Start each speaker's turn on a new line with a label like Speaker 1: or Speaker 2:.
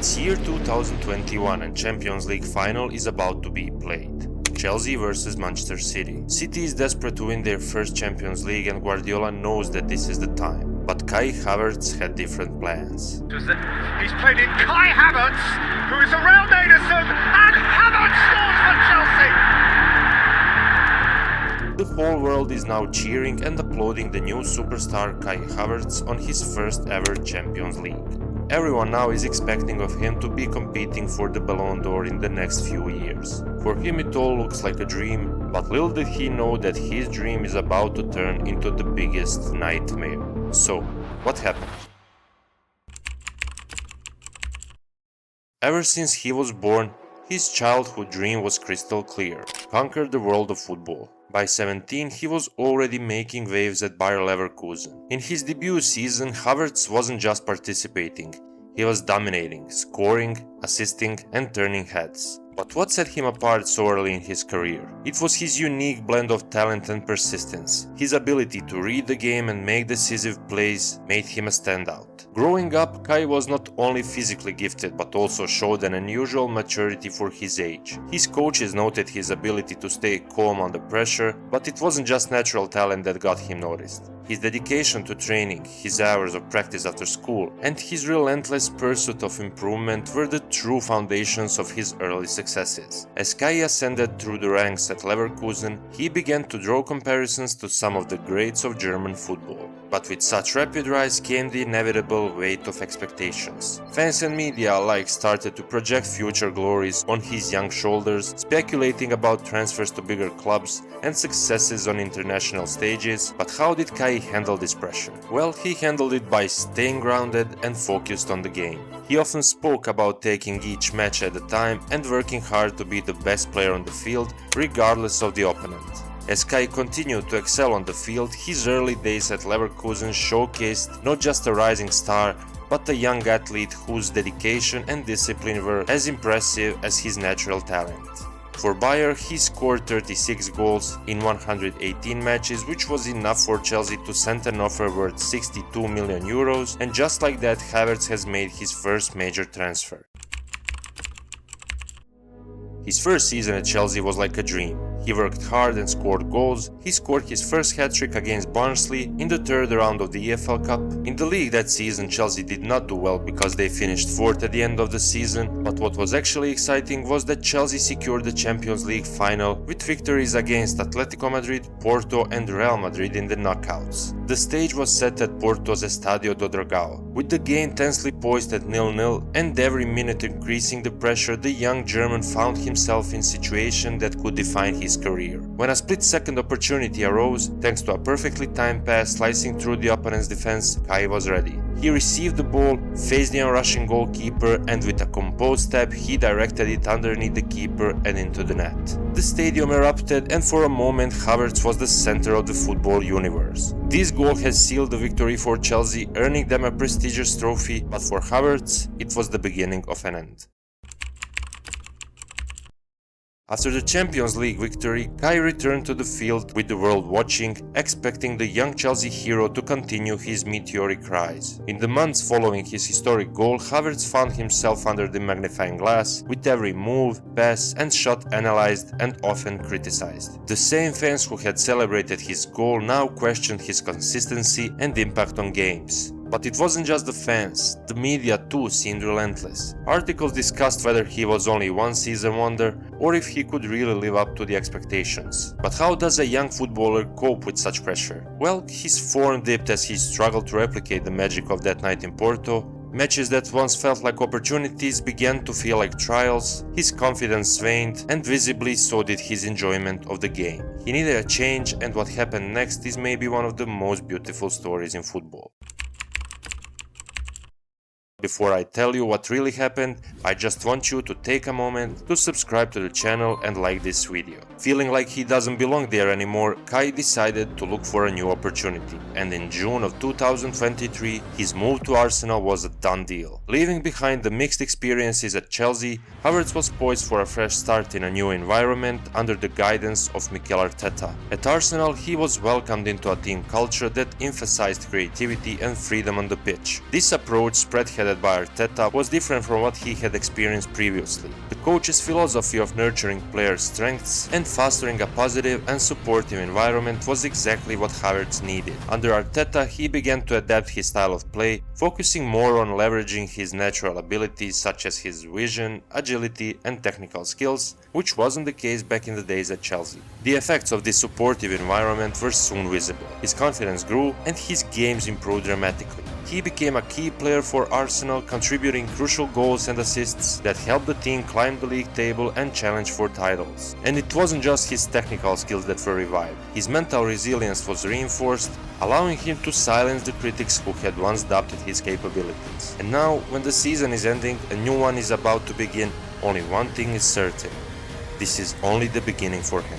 Speaker 1: It's year 2021 and Champions League final is about to be played. Chelsea versus Manchester City. City is desperate to win their first Champions League and Guardiola knows that this is the time. But Kai Havertz had different plans.
Speaker 2: He's played in Kai Havertz, who is around Ederson, and Havertz scores for Chelsea!
Speaker 1: The whole world is now cheering and applauding the new superstar Kai Havertz on his first ever Champions League. Everyone now is expecting of him to be competing for the Ballon d'Or in the next few years. For him it all looks like a dream, but little did he know that his dream is about to turn into the biggest nightmare. So, what happened? Ever since he was born, his childhood dream was crystal clear: conquer the world of football. By 17, he was already making waves at Bayer Leverkusen. In his debut season, Havertz wasn't just participating, he was dominating, scoring, assisting and turning heads. But what set him apart so early in his career? It was his unique blend of talent and persistence. His ability to read the game and make decisive plays made him a standout. Growing up, Kai was not only physically gifted but also showed an unusual maturity for his age. His coaches noted his ability to stay calm under pressure, but it wasn't just natural talent that got him noticed. His dedication to training, his hours of practice after school, and his relentless pursuit of improvement were the true foundations of his early successes. As Kai ascended through the ranks at Leverkusen, he began to draw comparisons to some of the greats of German football. But with such rapid rise came the inevitable weight of expectations. Fans and media alike started to project future glories on his young shoulders, speculating about transfers to bigger clubs and successes on international stages. But how did Kai handle this pressure? Well, he handled it by staying grounded and focused on the game. He often spoke about taking each match at a time and working hard to be the best player on the field, regardless of the opponent. As Kai continued to excel on the field, his early days at Leverkusen showcased not just a rising star, but a young athlete whose dedication and discipline were as impressive as his natural talent. For Bayer, he scored 36 goals in 118 matches, which was enough for Chelsea to send an offer worth 62 million euros, and just like that, Havertz has made his first major transfer. His first season at Chelsea was like a dream. He worked hard and scored goals. He scored his first hat-trick against Barnsley in the third round of the EFL Cup. In the league that season, Chelsea did not do well because they finished fourth at the end of the season, but what was actually exciting was that Chelsea secured the Champions League final with victories against Atletico Madrid, Porto and Real Madrid in the knockouts. The stage was set at Porto's Estadio do Dragão. With the game tensely poised at 0-0 and every minute increasing the pressure, the young German found himself in a situation that could define his career. When a split-second opportunity arose, thanks to a perfectly timed pass slicing through the opponent's defense, Kai was ready. He received the ball, faced the onrushing goalkeeper, and with a composed step, he directed it underneath the keeper and into the net. The stadium erupted, and for a moment, Havertz was the center of the football universe. This goal has sealed the victory for Chelsea, earning them a prestigious trophy, but for Havertz, it was the beginning of an end. After the Champions League victory, Kai returned to the field with the world watching, expecting the young Chelsea hero to continue his meteoric rise. In the months following his historic goal, Havertz found himself under the magnifying glass, with every move, pass and shot analyzed and often criticized. The same fans who had celebrated his goal now questioned his consistency and impact on games. But it wasn't just the fans, the media too seemed relentless. Articles discussed whether he was only one season wonder or if he could really live up to the expectations. But how does a young footballer cope with such pressure? Well, his form dipped as he struggled to replicate the magic of that night in Porto. Matches that once felt like opportunities began to feel like trials, his confidence waned, and visibly so did his enjoyment of the game. He needed a change, and what happened next is maybe one of the most beautiful stories in football. Before I tell you what really happened, I just want you to take a moment to subscribe to the channel and like this video. Feeling like he doesn't belong there anymore, Kai decided to look for a new opportunity, and in June of 2023, his move to Arsenal was a done deal. Leaving behind the mixed experiences at Chelsea, Havertz was poised for a fresh start in a new environment under the guidance of Mikel Arteta. At Arsenal, he was welcomed into a team culture that emphasized creativity and freedom on the pitch. This approach spread had led by Arteta was different from what he had experienced previously. The coach's philosophy of nurturing players' strengths and fostering a positive and supportive environment was exactly what Havertz needed. Under Arteta, he began to adapt his style of play, focusing more on leveraging his natural abilities such as his vision, agility, and technical skills, which wasn't the case back in the days at Chelsea. The effects of this supportive environment were soon visible. His confidence grew and his games improved dramatically. He became a key player for Arsenal, contributing crucial goals and assists that helped the team climb the league table and challenge for titles. And it wasn't just his technical skills that were revived. His mental resilience was reinforced, allowing him to silence the critics who had once doubted his capabilities. And now, when the season is ending, a new one is about to begin, only one thing is certain: this is only the beginning for him.